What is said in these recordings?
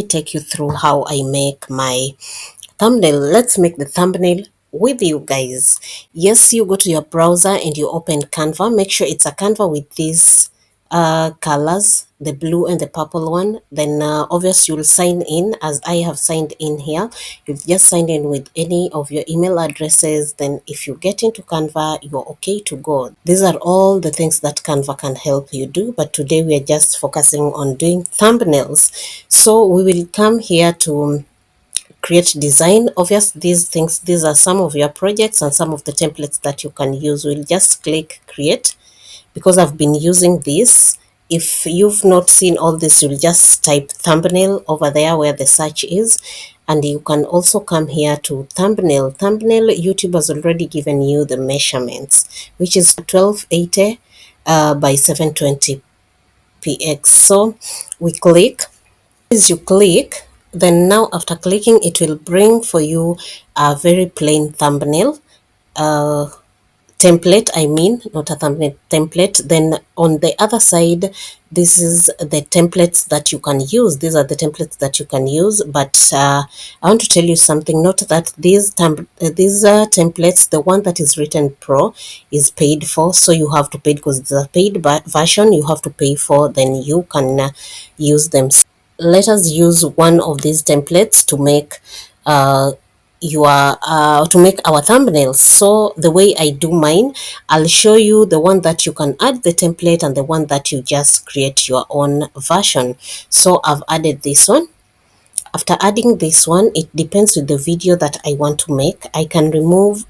take you through how I make my thumbnail. Let's make the thumbnail with you guys. Yes, you go to your browser and you open Canva. Make sure it's a Canva with these colors, the blue and the purple one. Then obviously you'll sign in as I have signed in here. You'll just sign in with any of your email addresses. Then if you get into Canva, you're okay to go. These are all the things that Canva can help you do, but today we are just focusing on doing thumbnails. So we will come here to create design. Obviously these are some of your projects and some of the templates that you can use. We'll just click create because I've been using this. If you've not seen all this, you'll just type thumbnail over there where the search is, and you can also come here to thumbnail. YouTube has already given you the measurements, which is 1280 by 720 px. So we click. As you click, then now after clicking, it will bring for you a very plain thumbnail template, I mean, not a thumbnail template. Then on the other side, this is the templates that you can use. These are the templates that you can use, but I want to tell you something. Note that these templates, the one that is written pro is paid for, so you have to pay because it's a paid version. You have to pay for, then you can use them. Let us use one of these templates to make to make our thumbnails. So the way I do mine, I'll show you the one that you can add the template and the one that you just create your own version. So I've added this one. After adding this one, it depends with the video that I want to make. I can remove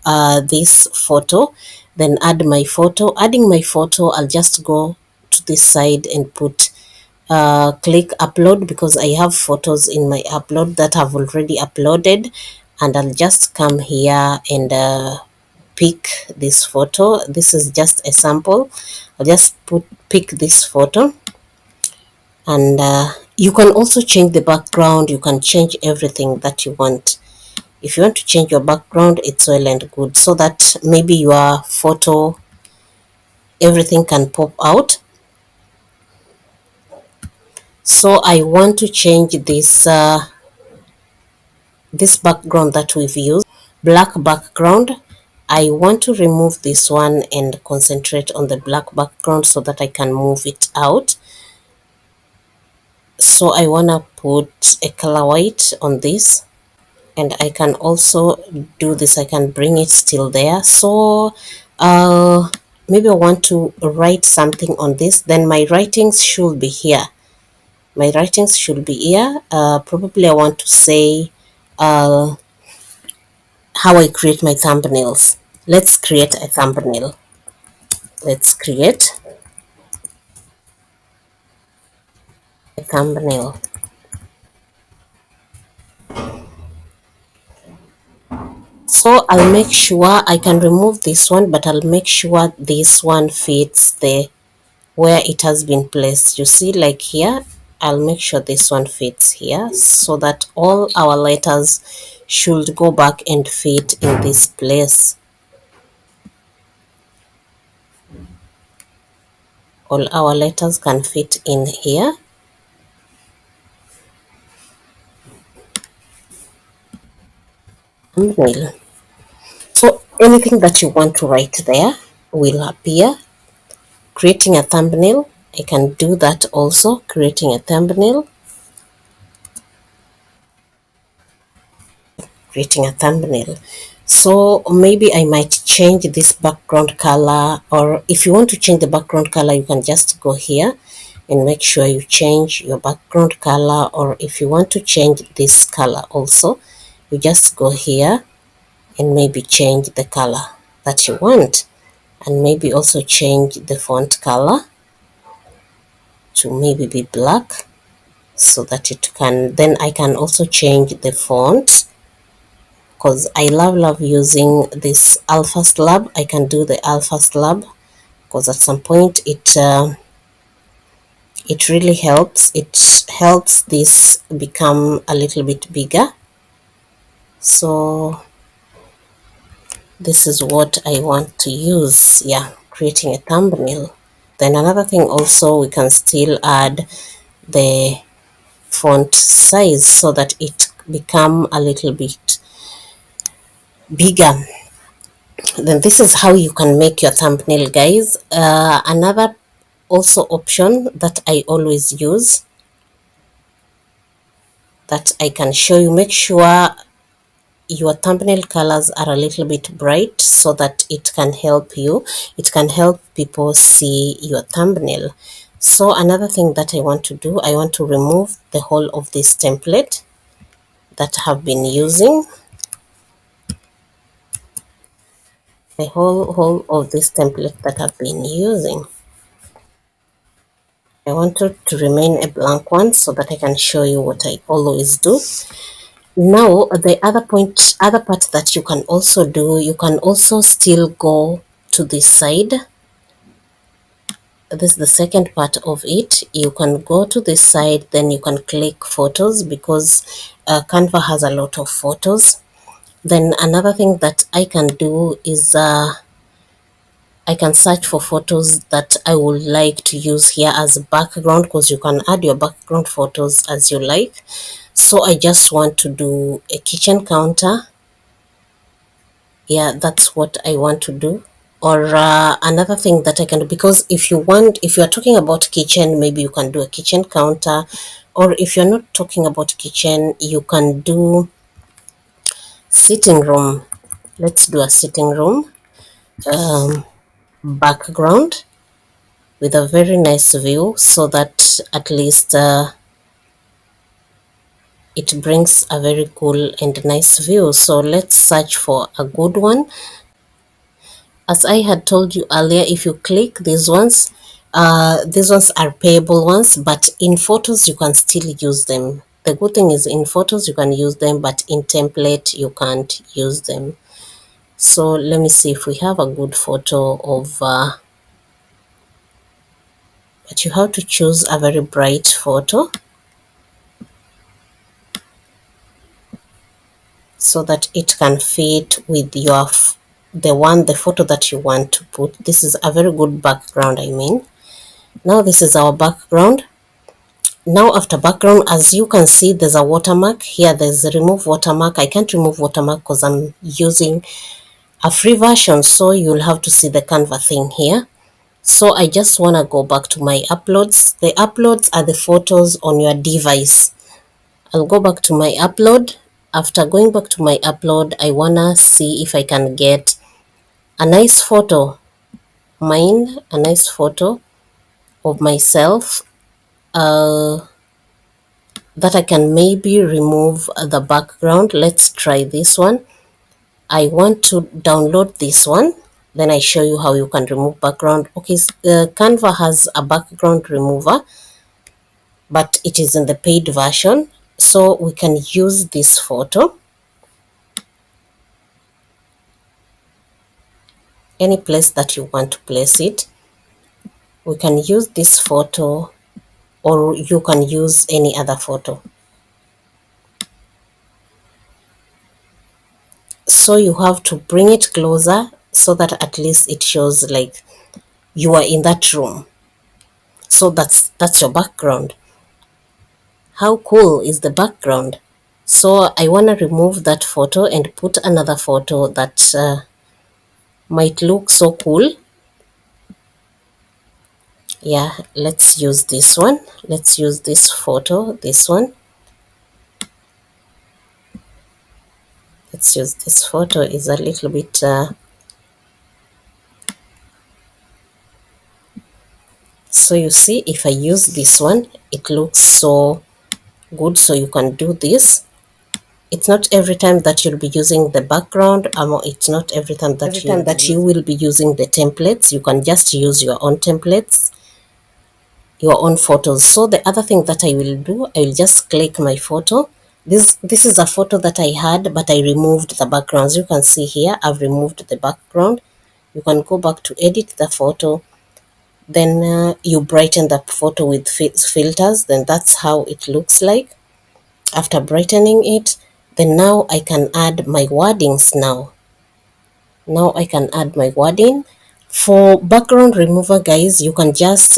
this photo, then add my photo. Adding my photo, I'll just go to this side and put click upload because I have photos in my upload that I've already uploaded, and I'll just come here and pick this photo. This is just a sample. I'll just pick this photo, and you can also change the background. You can change everything that you want. If you want to change your background, it's well and good, so that maybe your photo, everything can pop out. So I want to change this this background that we've used, black background. I want to remove this one and concentrate on the black background so that I can move it out. So I want to put a color white on this, and I can also do this. I can bring it still there. So maybe I want to write something on this. Then my writings should be here. My writings should be here. Probably I want to say how I create my thumbnails. Let's create a thumbnail. Let's create a thumbnail. So I'll make sure I can remove this one, but I'll make sure this one fits the where it has been placed. You see, like here, I'll make sure this one fits here so that all our letters should go back and fit in this place. All our letters can fit in here. Thumbnail. So anything that you want to write there will appear. Creating a thumbnail, I can do that also. Creating a thumbnail. Creating a thumbnail. So maybe I might change this background color, or if you want to change the background color, you can just go here and make sure you change your background color. Or if you want to change this color also, you just go here and maybe change the color that you want, and maybe also change the font color to maybe be black so that it can, then I can also change the font because I love using this Alpha Slab. I can do the Alpha Slab because at some point it really helps. It helps this become a little bit bigger. So this is what I want to use. Yeah, creating a thumbnail. Then another thing also, we can still add the font size so that it become a little bit bigger. Then this is how you can make your thumbnail, guys. Another also option that I always use, that I can show you, make sure your thumbnail colors are a little bit bright so that it can help you, it can help people see your thumbnail. So another thing that I want to do, I want to remove the whole of this template that I have been using, the whole of this template that I've been using. I want it to remain a blank one so that I can show you what I always do. Now, the other part that you can also do, you can also still go to this side. This is the second part of it. You can go to this side, then you can click photos, because Canva has a lot of photos. Then another thing that I can do is I can search for photos that I would like to use here as a background, because you can add your background photos as you like. So I just want to do a kitchen counter. Yeah, that's what I want to do. Or another thing that I can do, because if you are talking about kitchen, maybe you can do a kitchen counter. Or if you're not talking about kitchen, you can do sitting room. Let's do a sitting room background with a very nice view, so that at least it brings a very cool and nice view. So let's search for a good one. As I had told you earlier, if you click these ones are payable ones, but in photos you can still use them. The good thing is, in photos you can use them, but in template you can't use them. So let me see if we have a good photo of but you have to choose a very bright photo so that it can fit with the photo that you want to put. This is a very good background, I mean. Now this is our background. Now after background, as you can see, there's a watermark here. There's a remove watermark. I can't remove watermark because I'm using a free version, so you'll have to see the Canva thing here. So I just want to go back to my uploads. The uploads are the photos on your device. I'll go back to my upload. After going back to my upload, I want to see if I can get a nice photo, a nice photo of myself, that I can maybe remove the background. Let's try this one. I want to download this one, then I show you how you can remove background. Okay, Canva has a background remover, but it is in the paid version, so we can use this photo any place that you want to place it. We can use this photo, or you can use any other photo. So you have to bring it closer so that at least it shows like you are in that room. So that's your background. How cool is the background? So I want to remove that photo and put another photo that might look so cool. Yeah, let's use this one. Let's use this photo, this one. Let's use this photo. Is a little bit so you see, if I use this one, it looks so good. So you can do this. It's not every time that you'll be using the background. It's not every time that you will be using the templates. You can just use your own templates, your own photos. So the other thing that I will do, I will just click my photo. This is a photo that I had, but I removed the background. As you can see here, I've removed the background. You can go back to edit the photo, then you brighten the photo with filters. Then that's how it looks like after brightening it. Then now I can add my wordings. Now I can add my wording. For background remover, guys, you can just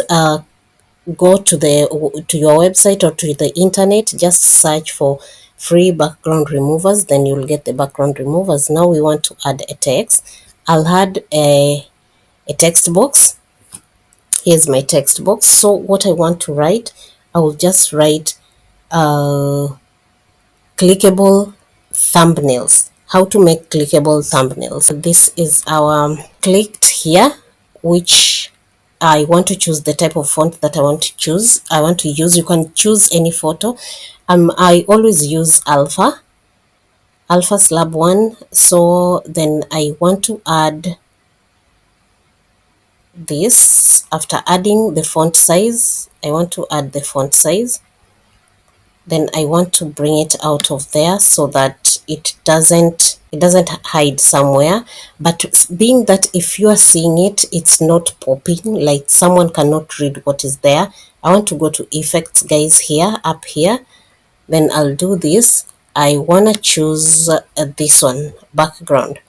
go to your website or to the internet, just search for free background removers, then you'll get the background removers. Now we want to add a text. I'll add a text box. Here's my text box. So what I want to write, I will just write clickable thumbnails. How to make clickable thumbnails. This is our clicked here, which I want to choose the type of font that I want to choose. I want to use, you can choose any photo. I always use Alpha Slab 1. So then I want to add this. After adding the font size, I want to add the font size. Then I want to bring it out of there so that it doesn't hide somewhere. But being that if you are seeing it, it's not popping, like someone cannot read what is there, I want to go to effects, guys, here, up here. Then I'll do this. I want to choose this one, background.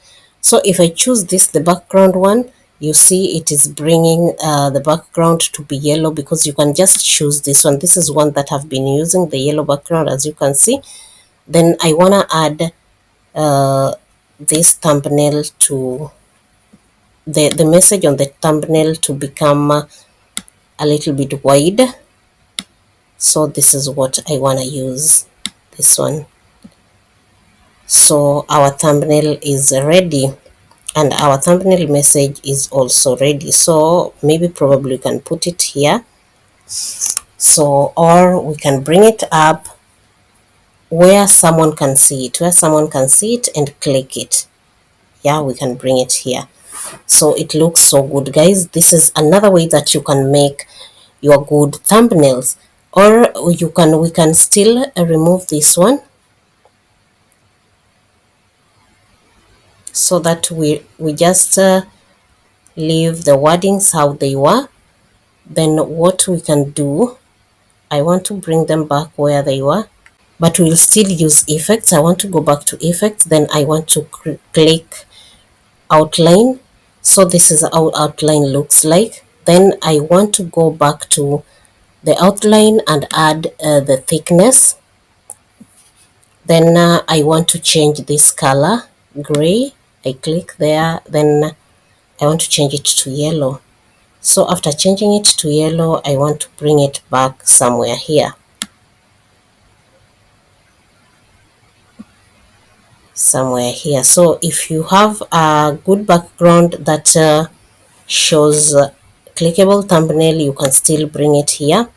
So if I choose this, the background one, you see it is bringing the background to be yellow, because you can just choose this one. This is one that I've been using, the yellow background, as you can see. Then I want to add this thumbnail to the message on the thumbnail to become a little bit wide. So this is what I want to use, this one. So our thumbnail is ready, and our thumbnail message is also ready. So maybe probably we can put it here, so, or we can bring it up where someone can see it, and click it. Yeah, we can bring it here, so it looks so good, guys. This is another way that you can make your good thumbnails. Or we can still remove this one, so that we just leave the wordings how they were. Then what we can do, I want to bring them back where they were, but we'll still use effects. I want to go back to effects, then I want to click outline. So this is how outline looks like. Then I want to go back to the outline and add the thickness. Then I want to change this color, gray. I click there, then I want to change it to yellow. So after changing it to yellow, I want to bring it back somewhere here. So if you have a good background that shows clickable thumbnail, you can still bring it here.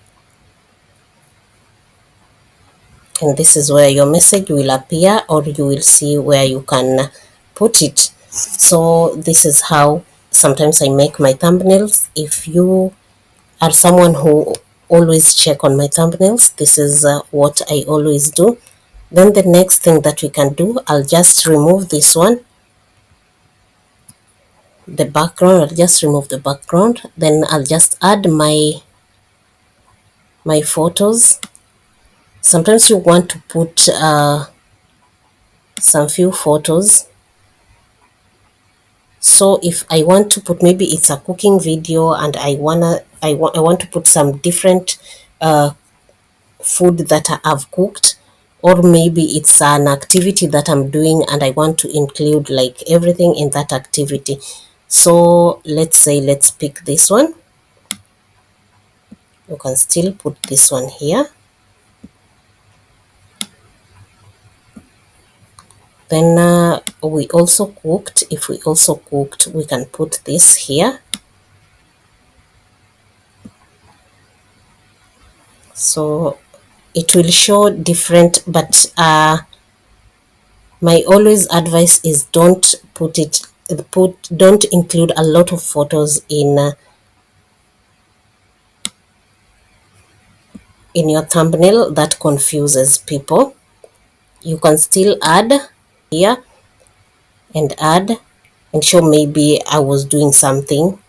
And this is where your message will appear, or you will see where you can put it. So this is how sometimes I make my thumbnails. If you are someone who always check on my thumbnails, this is what I always do. Then the next thing that we can do, I'll just remove this one, the background. I'll just remove the background. Then I'll just add my photos. Sometimes you want to put some few photos. So if I want to put, maybe it's a cooking video and I want to put some different food that I've cooked, or maybe it's an activity that I'm doing and I want to include like everything in that activity. So let's pick this one. You can still put this one here. Then we also cooked. If we also cooked, we can put this here. So it will show different, but my always advice is don't include a lot of photos in your thumbnail. That confuses people. You can still add here and add and show maybe I was doing something.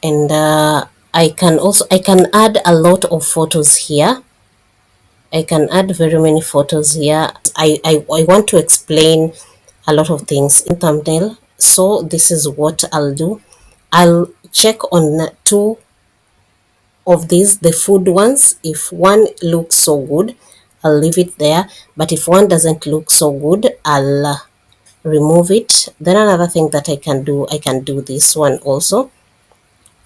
And I can add a lot of photos here. I can add very many photos here. I want to explain a lot of things in thumbnail. So this is what I'll do. I'll check on two of these, the food ones, if one looks so good, I'll leave it there. But if one doesn't look so good, I'll remove it. Then another thing that I can do this one also,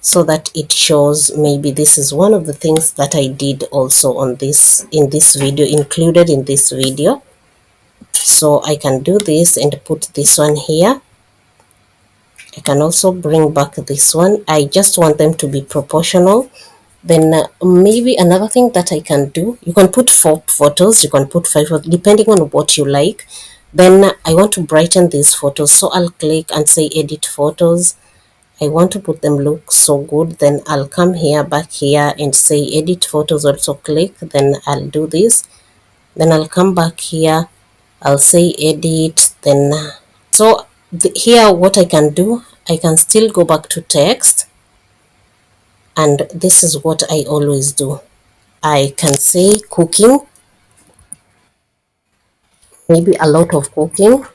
so that it shows. Maybe this is one of the things that I did also on this, in this video, included in this video. So I can do this and put this one here. I can also bring back this one. I just want them to be proportional. Then maybe another thing that I can do, you can put 4 photos, you can put 5 photos, depending on what you like. Then I want to brighten these photos, so I'll click and say edit photos. I want to put them look so good. Then I'll come here, back here, and say edit photos, also click. Then I'll do this. Then I'll come back here, I'll say edit. Then so here what I can do, I can still go back to text, and this is what I always do. I can say cooking, maybe a lot of cooking,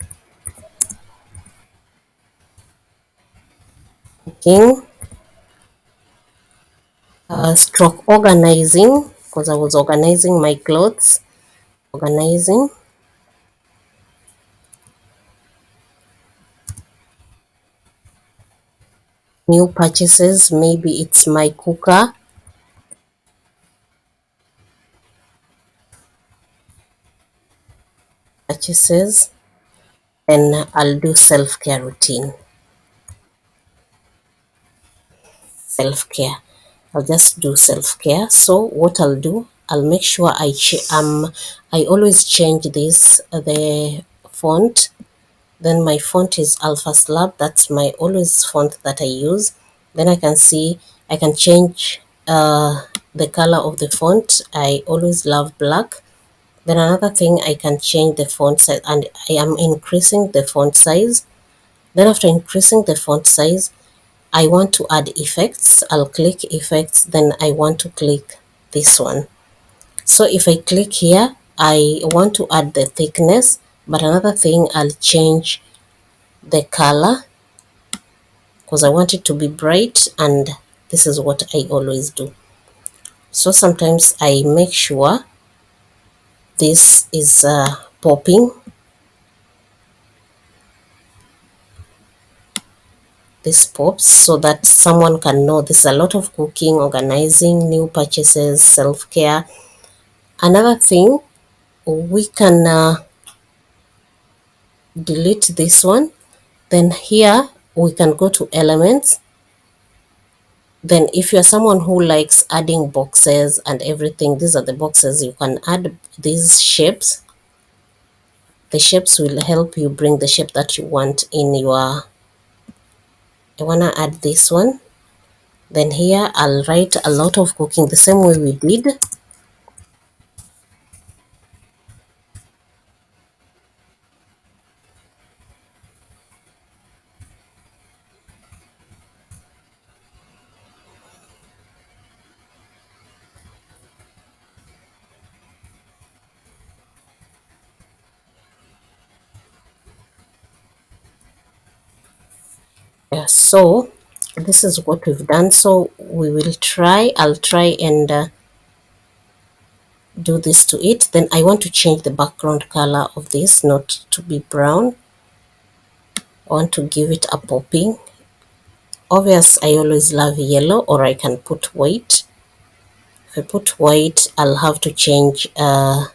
stroke organizing, because I was organizing my clothes, organizing, new purchases, maybe it's my cooker, purchases. Then I'll do self-care routine, self-care. I'll just do self-care. So what I'll do, I'll make sure I always change this, the font. Then my font is Alpha Slab. That's my always font that I use. Then I can see, I can change the color of the font. I always love black. Then another thing, I can change the font size, and I am increasing the font size. Then after increasing the font size, I want to add effects. I'll click effects. Then I want to click this one. So if I click here, I want to add the thickness. But another thing, I'll change the color, because I want it to be bright, and this is what I always do. So sometimes I make sure this is popping, this pops, so that someone can know there's a lot of cooking, organizing, new purchases, self-care. Another thing, we can delete this one. Then here we can go to elements. Then if you're someone who likes adding boxes and everything, these are the boxes. You can add these shapes. The shapes will help you bring the shape that you want in your, I want to add this one. Then here I'll write a lot of cooking, the same way we did. Yeah, so this is what we've done. So we will try, I'll try and do this to it. Then I want to change the background color of this, not to be brown. I want to give it a popping. Obvious, I always love yellow, or I can put white. If I put white, I'll have to change the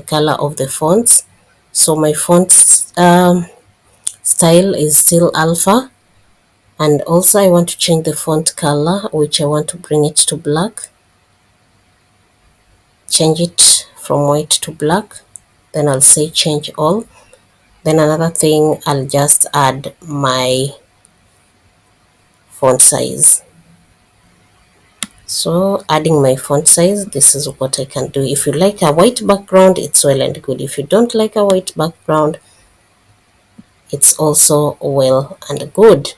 color of the fonts. So my font style is still alpha, and also I want to change the font color, which I want to bring it to black. Change it from white to black. Then I'll say change all. Then another thing, I'll just add my font size. So adding my font size, this is what I can do. If you like a white background, it's well and good. If you don't like a white background, it's also well and good.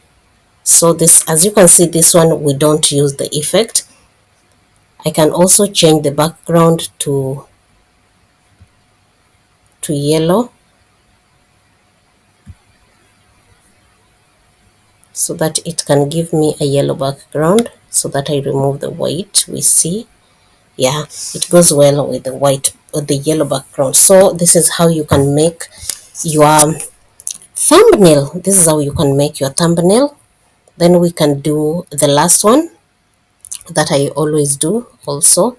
So this, as you can see, this one we don't use the effect. I can also change the background to yellow, so that it can give me a yellow background. so that I remove the white we see. Yeah, it goes well with the white or the yellow background. So this is how you can make your thumbnail. This is how you can make your thumbnail. Then we can do the last one that I always do also.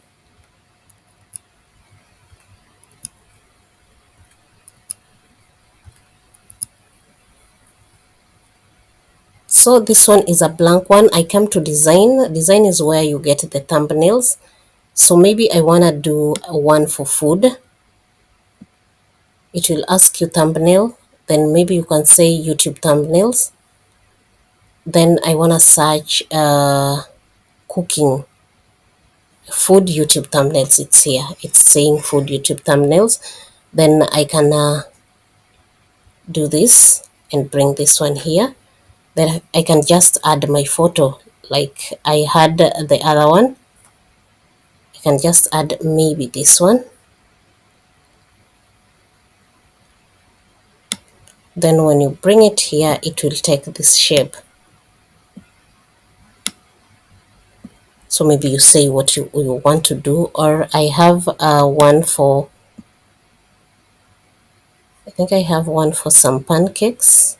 So this one is a blank one. I come to design. Design is where you get the thumbnails. So maybe I want to do one for food. It will ask you thumbnail. Then maybe you can say YouTube thumbnails. Then I want to search cooking, food YouTube thumbnails. It's here. It's saying food YouTube thumbnails. Then I can do this and bring this one here. Then I can just add my photo like I had the other one. I can just add maybe this one. Then when you bring it here, it will take this shape. So maybe you say what you want to do, or I have one for, I think I have one for some pancakes.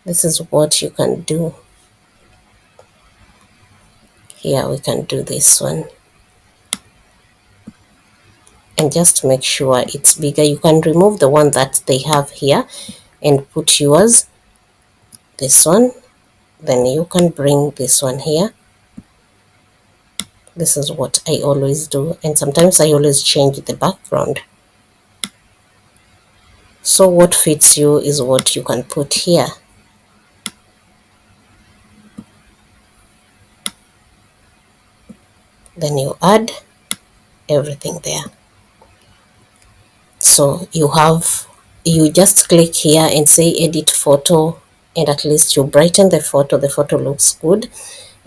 This is what you can do. Here we can do this one. And just make sure it's bigger. You can remove the one that they have here and put yours, this one. Then you can bring this one here. This is what I always do, and sometimes I always change the background. So what fits you is what you can put here. Then you add everything there. So you just click here and say edit photo, and at least you brighten the photo looks good.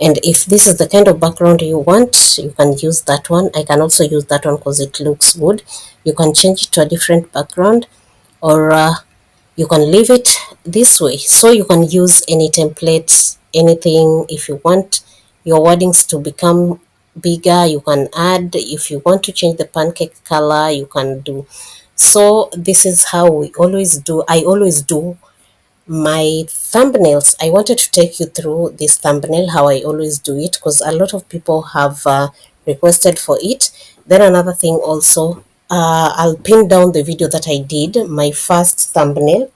And if this is the kind of background you want, you can use that one. I can also use that one because it looks good. You can change it to a different background, or you can leave it this way. So you can use any template, anything. If you want your wordings to become bigger, you can add. If you want to change the pancake color, you can do. So this is how we always do. I always do my thumbnails. I wanted to take you through this thumbnail, how I always do it, because a lot of people have requested for it. Then another thing also, I'll pin down the video that I did, my first thumbnail,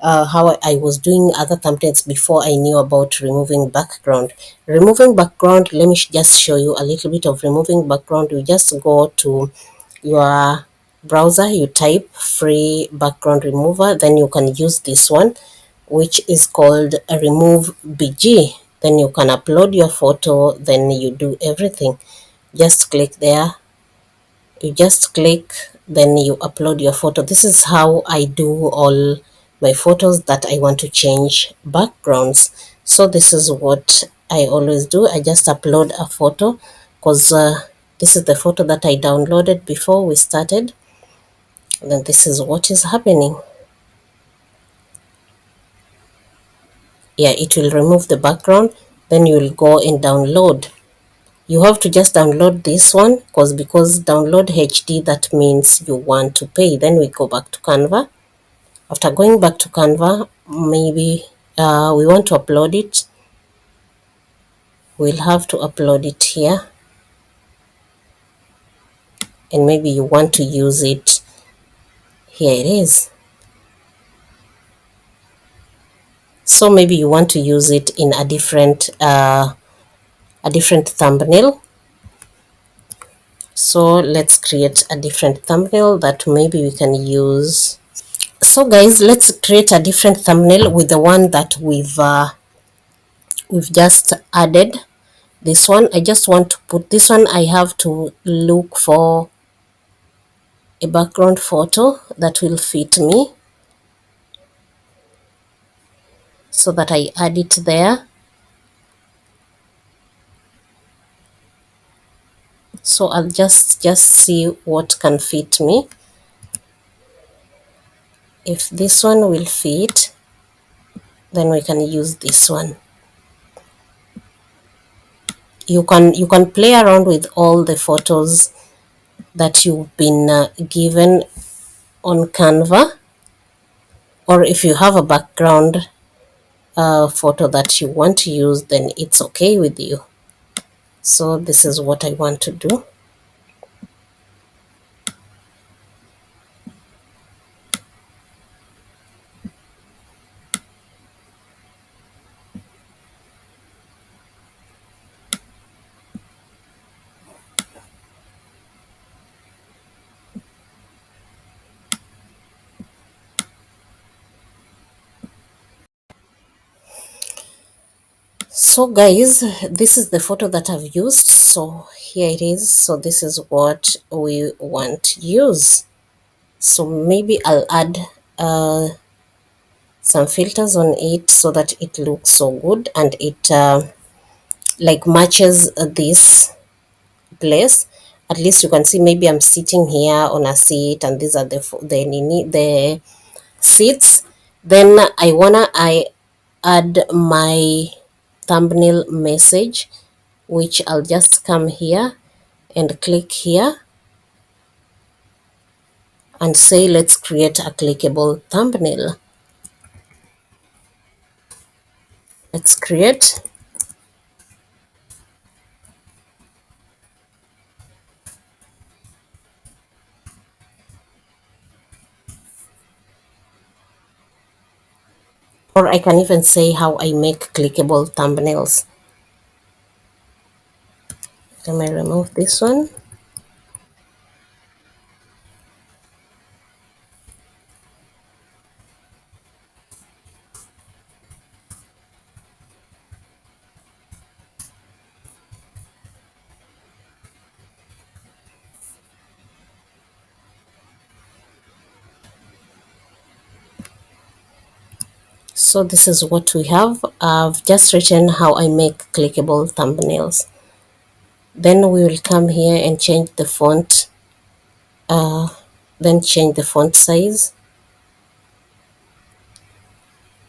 how I was doing other thumbnails before I knew about removing background. Removing background, let me just show you a little bit of removing background. You just go to your browser, you type free background remover, then you can use this one, which is called a remove bg. Then you can upload your photo, then you do everything. Just click there, you just click, then you upload your photo. This is how I do all my photos that I want to change backgrounds. So this is what I always do. I just upload a photo because this is the photo that I downloaded before we started. And then this is what is happening. Yeah, it will remove the background. Then you will go and download. You have to just download this one because download HD, that means you want to pay. Then we go back to Canva. After going back to Canva, maybe we want to upload it. We'll have to upload it here. And maybe you want to use it. Here it is. So maybe you want to use it in a different thumbnail. So let's create a different thumbnail that maybe we can use. So guys, let's create a different thumbnail with the one that we've just added. This one, I just want to put this one. I have to look for a background photo that will fit me so that I add it there. So I'll just see what can fit me. If this one will fit, then we can use this one. you can play around with all the photos that you've been given on Canva, or if you have a background photo that you want to use, then it's okay with you. So this is what I want to do. So guys, this is the photo that I've used. So here it is. So this is what we want to use. So maybe I'll add some filters on it so that it looks so good, and it like matches this place. At least you can see, maybe I'm sitting here on a seat and these are the seats. Then I add my thumbnail message, which I'll just come here and click here and say let's create a clickable thumbnail. Let's create. Or I can even say how I make clickable thumbnails. Let me remove this one. So this is what we have. I've just written how I make clickable thumbnails. Then we will come here and change the font, then change the font size.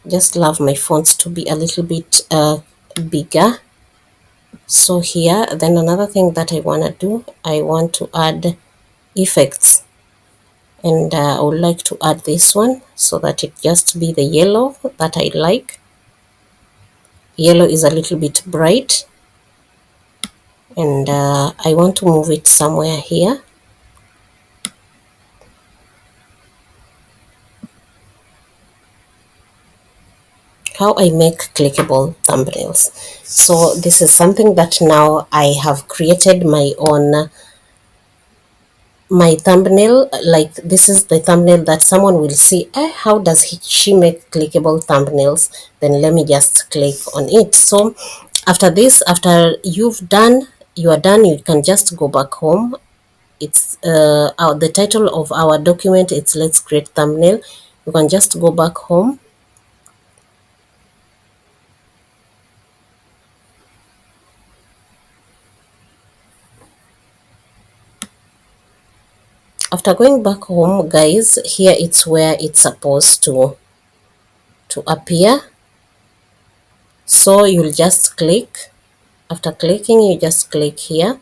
Just love my fonts to be a little bit bigger. So here, then another thing that I want to do, I want to add effects, and I would like to add this one so that it just be the yellow that I like. Yellow is a little bit bright, and I want to move it somewhere here. How I make clickable thumbnails. So this is something that now I have created my own my thumbnail. Like this is the thumbnail that someone will see, how does she make clickable thumbnails? Then let me just click on it. So after this, after you are done, you can just go back home. It's the title of our document, it's let's create thumbnail. You can just go back home. After going back home, guys, here it's where it's supposed to appear. So you'll just click. After clicking, you just click here,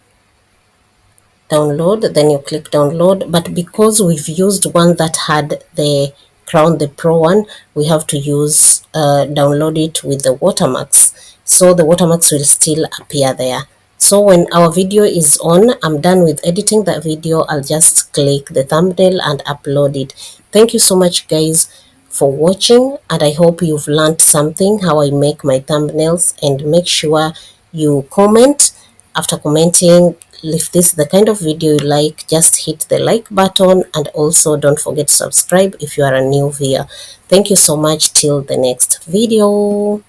download, then you click download. But because we've used one that had the crown, the pro one, we have to use download it with the watermarks, so the watermarks will still appear there. So when our video is on, I'm done with editing the video, I'll just click the thumbnail and upload it. Thank you so much guys for watching, and I hope you've learned something how I make my thumbnails. And make sure you comment. After commenting, if this is the kind of video you like, just hit the like button, and also don't forget to subscribe if you are a new viewer. Thank you so much. Till the next video.